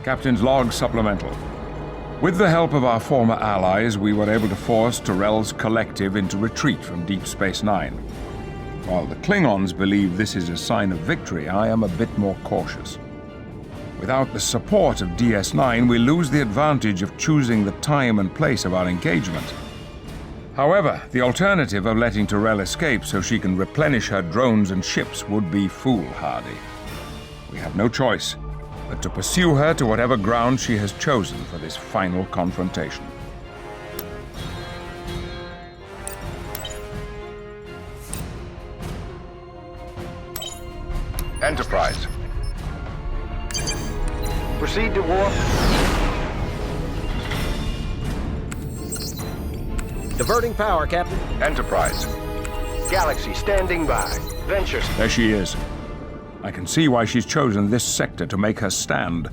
Captain's log supplemental. With the help of our former allies, we were able to force Tyrell's collective into retreat from Deep Space Nine. While the Klingons believe this is a sign of victory, I am a bit more cautious. Without the support of DS9, we lose the advantage of choosing the time and place of our engagement. However, the alternative of letting Tyrell escape so she can replenish her drones and ships would be foolhardy. We have no choice but to pursue her to whatever ground she has chosen for this final confrontation. Enterprise. Proceed to warp. Diverting power, Captain. Enterprise. Galaxy standing by. Venture. There she is. I can see why she's chosen this sector to make her stand.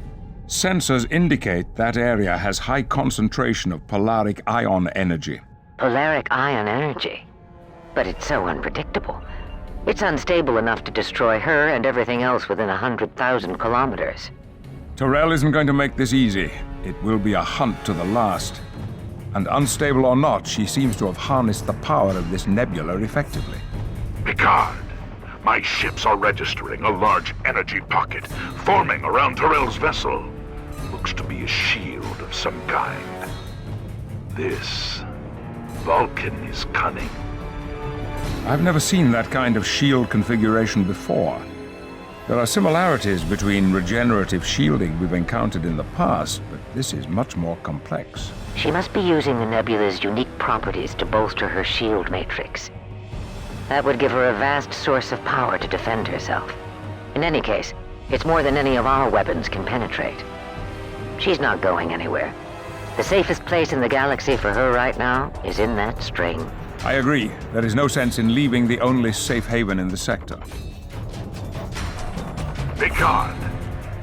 Sensors indicate that area has high concentration of polaric ion energy. Polaric ion energy? But it's so unpredictable. It's unstable enough to destroy her and everything else within 100,000 kilometers. Tyrell isn't going to make this easy. It will be a hunt to the last. And unstable or not, she seems to have harnessed the power of this nebula effectively. Picard, my ships are registering a large energy pocket forming around Tyrell's vessel. Looks to be a shield of some kind. This Vulcan is cunning. I've never seen that kind of shield configuration before. There are similarities between regenerative shielding we've encountered in the past, but this is much more complex. She must be using the nebula's unique properties to bolster her shield matrix. That would give her a vast source of power to defend herself. In any case, it's more than any of our weapons can penetrate. She's not going anywhere. The safest place in the galaxy for her right now is in that string. I agree. There is no sense in leaving the only safe haven in the sector. Picard,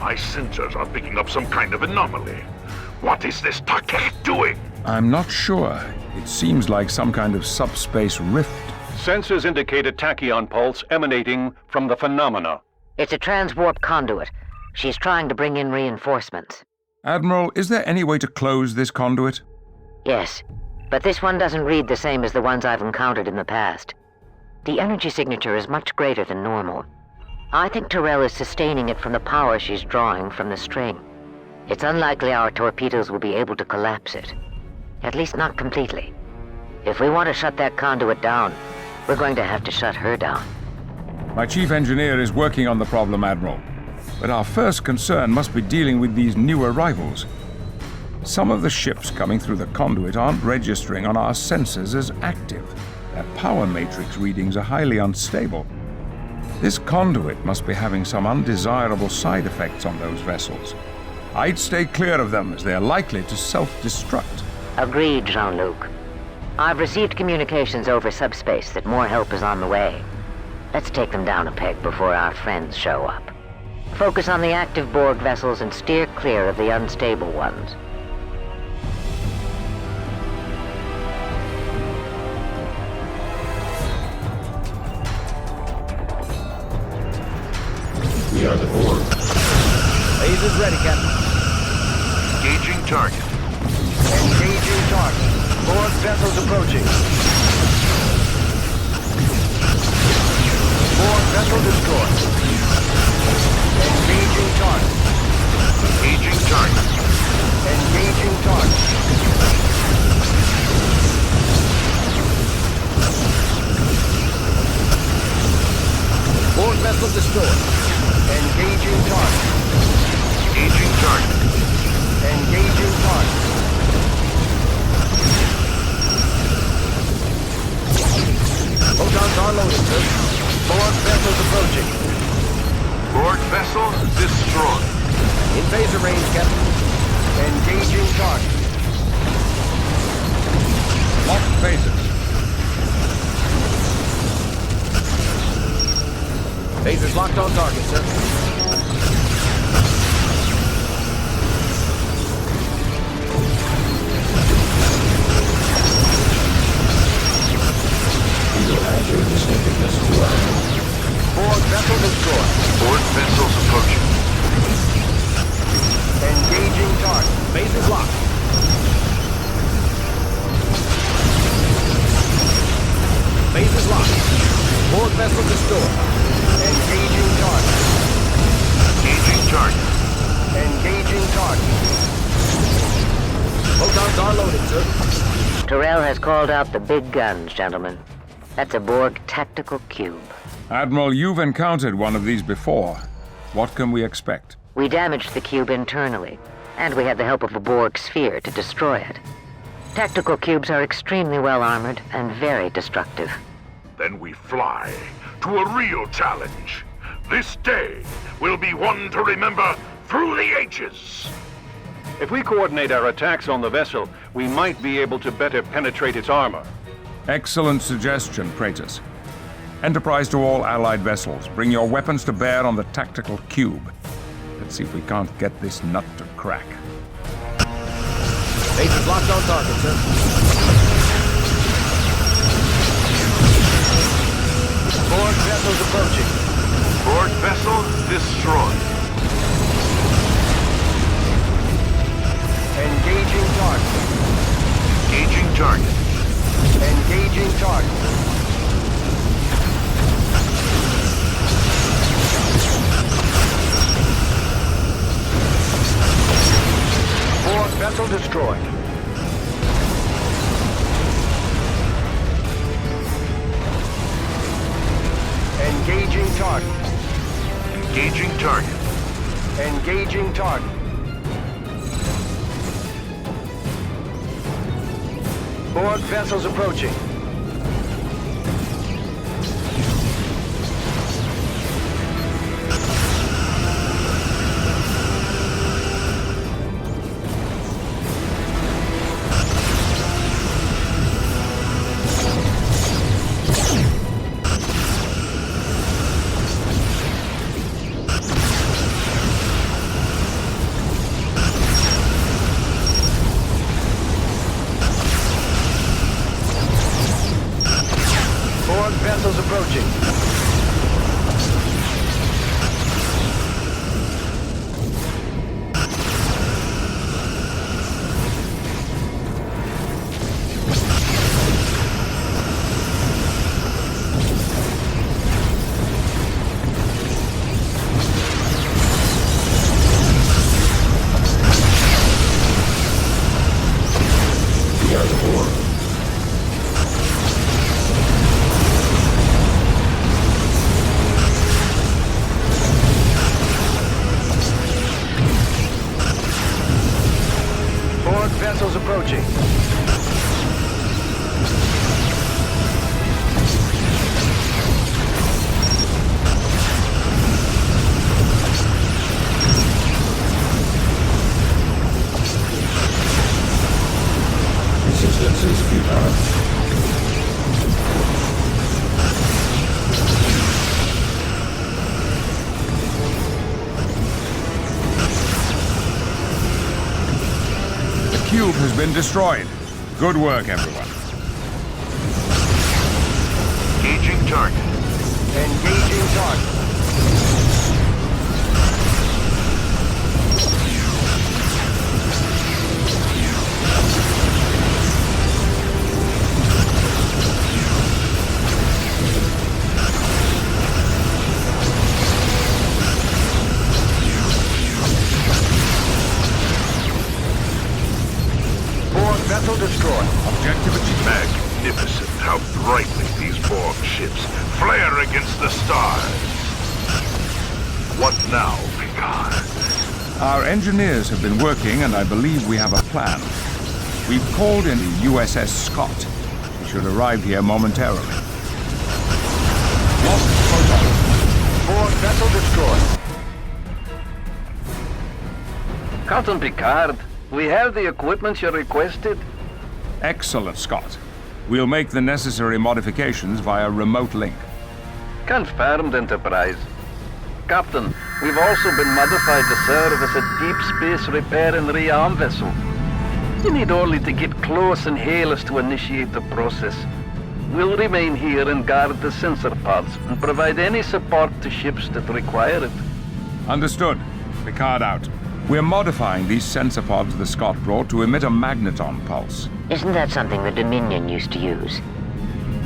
my sensors are picking up some kind of anomaly. What is this Takek doing? I'm not sure. It seems like some kind of subspace rift. Sensors indicate a tachyon pulse emanating from the phenomena. It's a transwarp conduit. She's trying to bring in reinforcements. Admiral, is there any way to close this conduit? Yes, but this one doesn't read the same as the ones I've encountered in the past. The energy signature is much greater than normal. I think Tyrell is sustaining it from the power she's drawing from the string. It's unlikely our torpedoes will be able to collapse it. At least not completely. If we want to shut that conduit down, we're going to have to shut her down. My chief engineer is working on the problem, Admiral. But our first concern must be dealing with these new arrivals. Some of the ships coming through the conduit aren't registering on our sensors as active. Their power matrix readings are highly unstable. This conduit must be having some undesirable side effects on those vessels. I'd stay clear of them, as they are likely to self-destruct. Agreed, Jean-Luc. I've received communications over subspace that more help is on the way. Let's take them down a peg before our friends show up. Focus on the active Borg vessels and steer clear of the unstable ones. We are the Borg. Lasers ready, Captain. Engaging target. Engaging target. Borg vessels approaching. Borg vessel destroyed. Engaging target. Engaging target. Engaging target. Borg vessel destroyed. Engaging target. Engaging target. Engaging target. Photons are loaded, sir. Borg vessels approaching. Borg vessel destroyed. In phaser range, Captain. Engaging target. Locked phasers. Phasers locked on target, sir. We will add your distinctiveness to our Borg vessel destroyed. Borg vessels approaching. Engaging Borg vessel destroyed. Engaging target. Engaging target. Engaging target. Photons are loaded, sir. Tyrell has called out the big guns, gentlemen. That's a Borg tactical cube. Admiral, you've encountered one of these before. What can we expect? We damaged the cube internally, and we had the help of a Borg sphere to destroy it. Tactical cubes are extremely well armored and very destructive. Then we fly to a real challenge. This day will be one to remember through the ages. If we coordinate our attacks on the vessel, we might be able to better penetrate its armor. Excellent suggestion, Praetus. Enterprise to all Allied vessels. Bring your weapons to bear on the tactical cube. Let's see if we can't get this nut to crack. Base is locked on target, sir. Borg vessels approaching. Borg vessel destroyed. Engaging target. Engaging target. Engaging target. Borg vessel destroyed. Engaging target. Engaging target. Engaging target. Borg vessels approaching. Borg vessels approaching. We are the Borg. Borg vessels approaching. Resistance is futile. The cube has been destroyed. Good work, everyone. Engaging target. Engaging target. Borg vessel destroyed. Objective achieved. Magnificent how brightly these Borg ships flare against the stars. What now, Picard? Our engineers have been working, and I believe we have a plan. We've called in the USS Scott. He should arrive here momentarily. Lost photon. Borg vessel destroyed. Captain Picard, we have the equipment you requested. Excellent, Scott. We'll make the necessary modifications via remote link. Confirmed, Enterprise. Captain, we've also been modified to serve as a deep space repair and rearm vessel. You need only to get close and hail us to initiate the process. We'll remain here and guard the sensor pods and provide any support to ships that require it. Understood. Picard out. We're modifying these sensor pods the Scott brought to emit a magneton pulse. Isn't that something the Dominion used to use?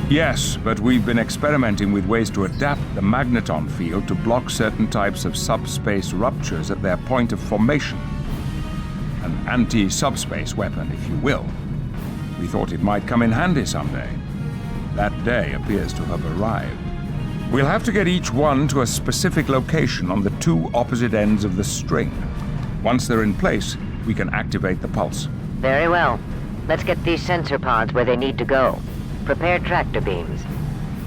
Yes, but we've been experimenting with ways to adapt the magneton field to block certain types of subspace ruptures at their point of formation. An anti-subspace weapon, if you will. We thought it might come in handy someday. That day appears to have arrived. We'll have to get each one to a specific location on the two opposite ends of the string. Once they're in place, we can activate the pulse. Very well. Let's get these sensor pods where they need to go. Prepare tractor beams.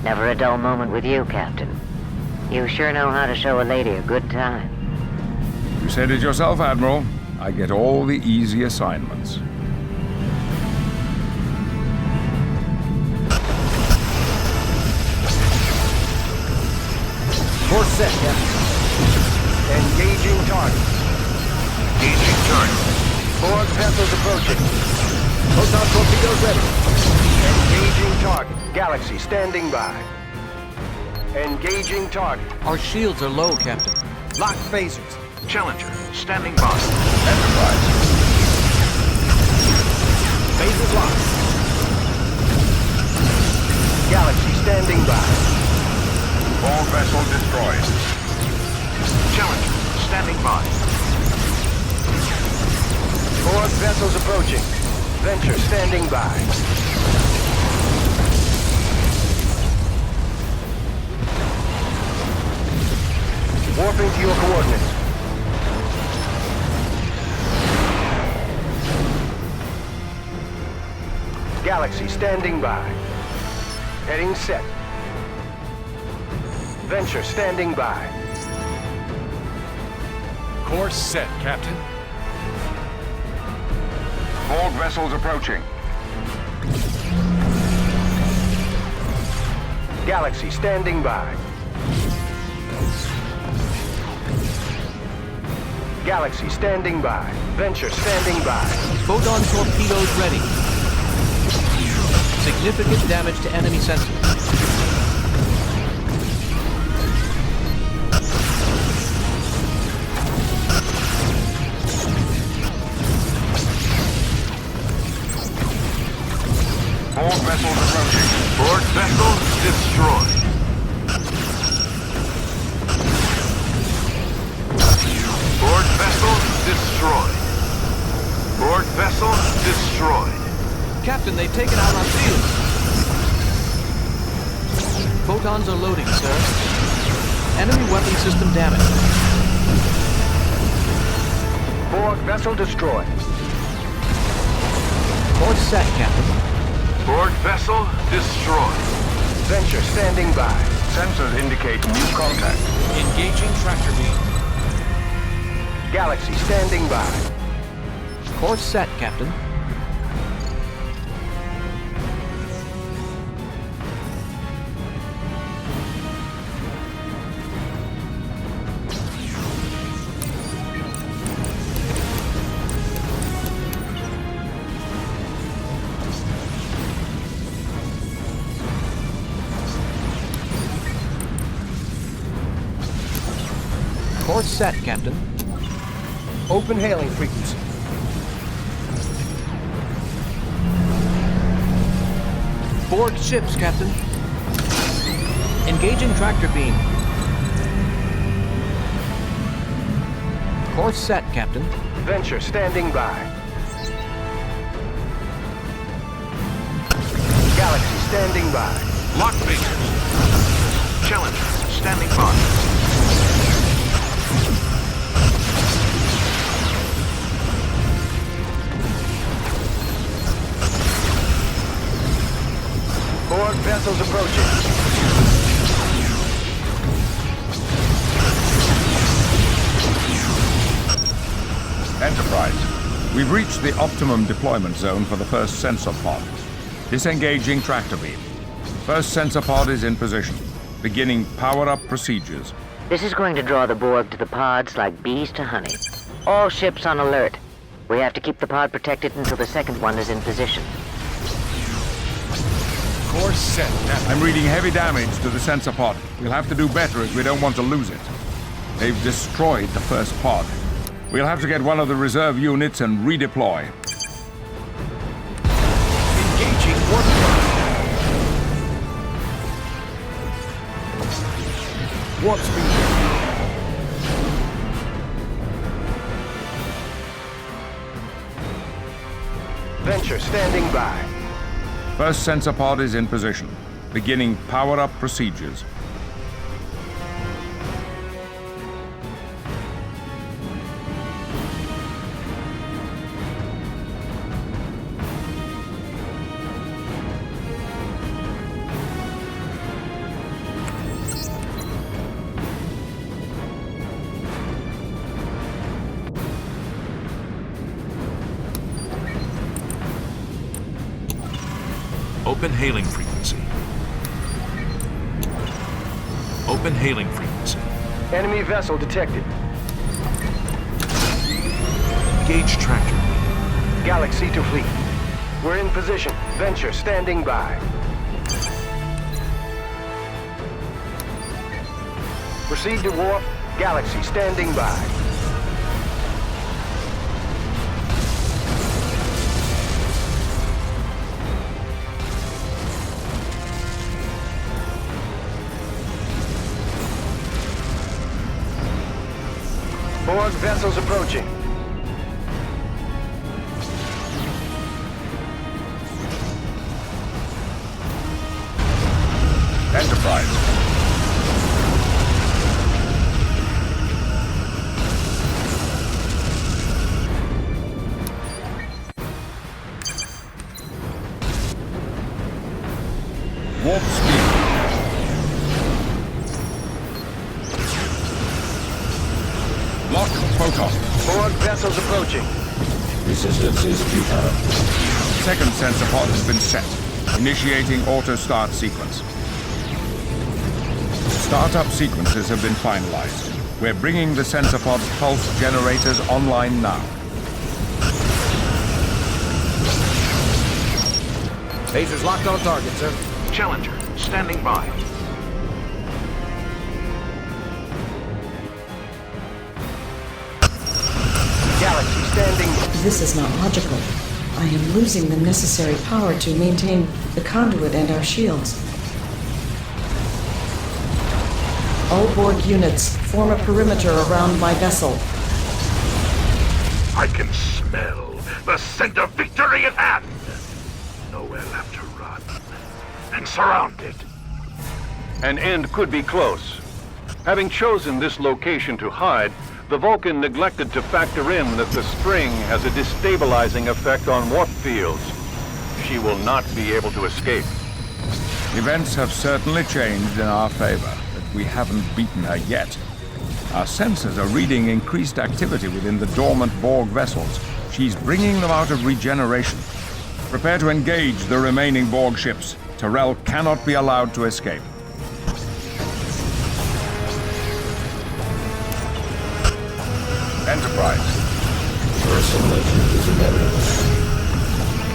Never a dull moment with you, Captain. You sure know how to show a lady a good time. You said it yourself, Admiral. I get all the easy assignments. Course set, Captain. Engaging target. Engaging target. Borg vessels approaching. Photon torpedoes ready. Engaging target. Galaxy standing by. Engaging target. Our shields are low, Captain. Lock phasers. Challenger, standing by. Enterprise. Phasers locked. Galaxy standing by. All vessel destroyed. Challenger, standing by. Borg vessels approaching. Venture standing by. Warping to your coordinates. Galaxy standing by. Heading set. Venture standing by. Course set, Captain. Borg vessels approaching. Galaxy standing by. Galaxy standing by. Venture standing by. Photon torpedoes ready. Significant damage to enemy sensors. Borg vessels approaching. Borg vessel destroyed. Borg vessel destroyed. Borg vessel destroyed. Captain, they've taken out our shields. Photons are loading, sir. Enemy weapon system damaged. Borg vessel destroyed. Course set, Captain. Borg vessel destroyed. Venture standing by. Sensors indicate new contact. Engaging tractor beam. Galaxy standing by. Course set, Captain. Course set, Captain. Open hailing frequency. Borg ships, Captain. Engaging tractor beam. Course set, Captain. Venture standing by. Galaxy standing by. Lock phasers. Challenger, standing by. Borg vessels approaching. Enterprise. We've reached the optimum deployment zone for the first sensor pod. Disengaging tractor beam. First sensor pod is in position. Beginning power-up procedures. This is going to draw the Borg to the pods like bees to honey. All ships on alert. We have to keep the pod protected until the second one is in position. Course set, Captain. I'm reading heavy damage to the sensor pod. We'll have to do better if we don't want to lose it. They've destroyed the first pod. We'll have to get one of the reserve units and redeploy. Engaging warp drive. warp speed. Venture standing by. First sensor pod is in position, beginning power-up procedures. Open hailing frequency. Open hailing frequency. Enemy vessel detected. Engage tractor. Galaxy to fleet. We're in position. Venture standing by. Proceed to warp. Galaxy standing by. Borg vessels approaching. Enterprise. Warp speed. Lock photon. Borg vessels approaching. Resistance is futile. Second sensor pod has been set. Initiating auto-start sequence. Startup sequences have been finalized. We're bringing the sensor pod's pulse generators online now. Phasers locked on target, sir. Challenger, standing by. Galaxy standing. This is not logical. I am losing the necessary power to maintain the conduit and our shields. All Borg units, form a perimeter around my vessel. I can smell the scent of victory at hand. Nowhere left to run. And surrounded. An end could be close. Having chosen this location to hide, the Vulcan neglected to factor in that the string has a destabilizing effect on warp fields. She will not be able to escape. Events have certainly changed in our favor, but we haven't beaten her yet. Our sensors are reading increased activity within the dormant Borg vessels. She's bringing them out of regeneration. Prepare to engage the remaining Borg ships. Tyrell cannot be allowed to escape. Enterprise. First legend is inevitable.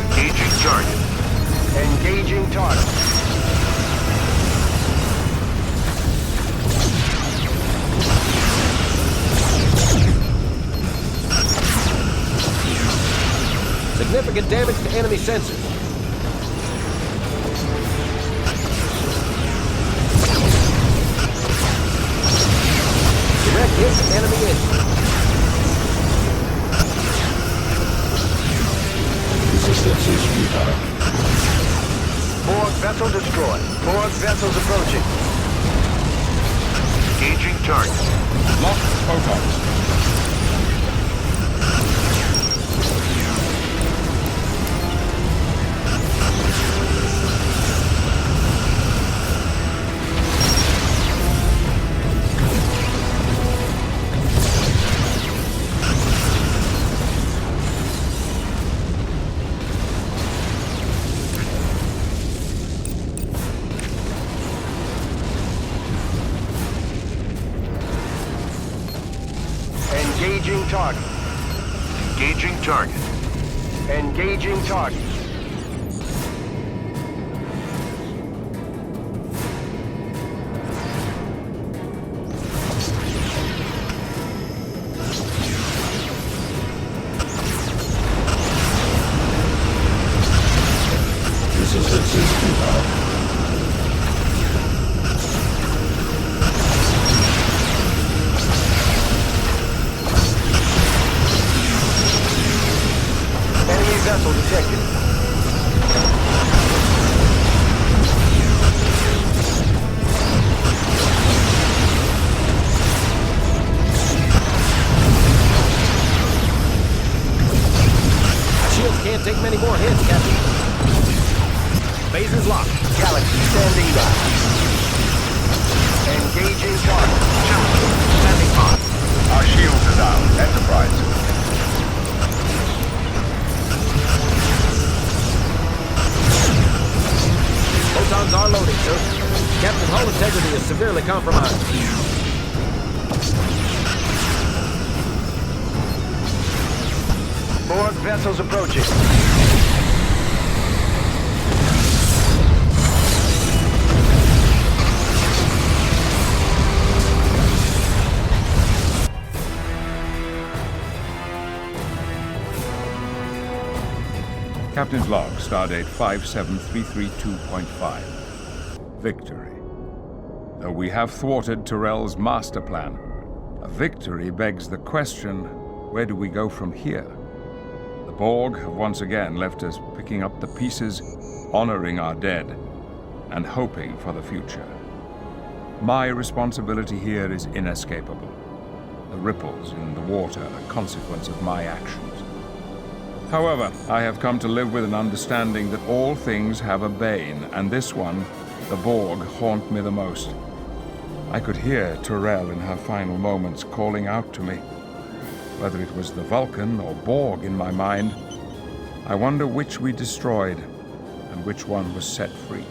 Engaging target. Engaging target. Significant damage to enemy sensors. Direct hit to enemy engine. Resistance is futile. Borg vessel destroyed. Borg vessels approaching. Engaging target. Lock photons. Engaging target. Engaging target. Engaging target. Resistance is futile. talk. Galaxy standing by. Engaging target. Standing by. Our shields are down. Enterprise. Photons are loading, sir. Captain, hull integrity is severely compromised. Borg vessels approaching. Captain's log, stardate 57332.5. Victory. Though we have thwarted Tyrell's master plan, a victory begs the question, where do we go from here? The Borg have once again left us picking up the pieces, honoring our dead, and hoping for the future. My responsibility here is inescapable. The ripples in the water are a consequence of my actions. However, I have come to live with an understanding that all things have a bane, and this one, the Borg, haunt me the most. I could hear Tyrell in her final moments calling out to me. Whether it was the Vulcan or Borg in my mind, I wonder which we destroyed and which one was set free.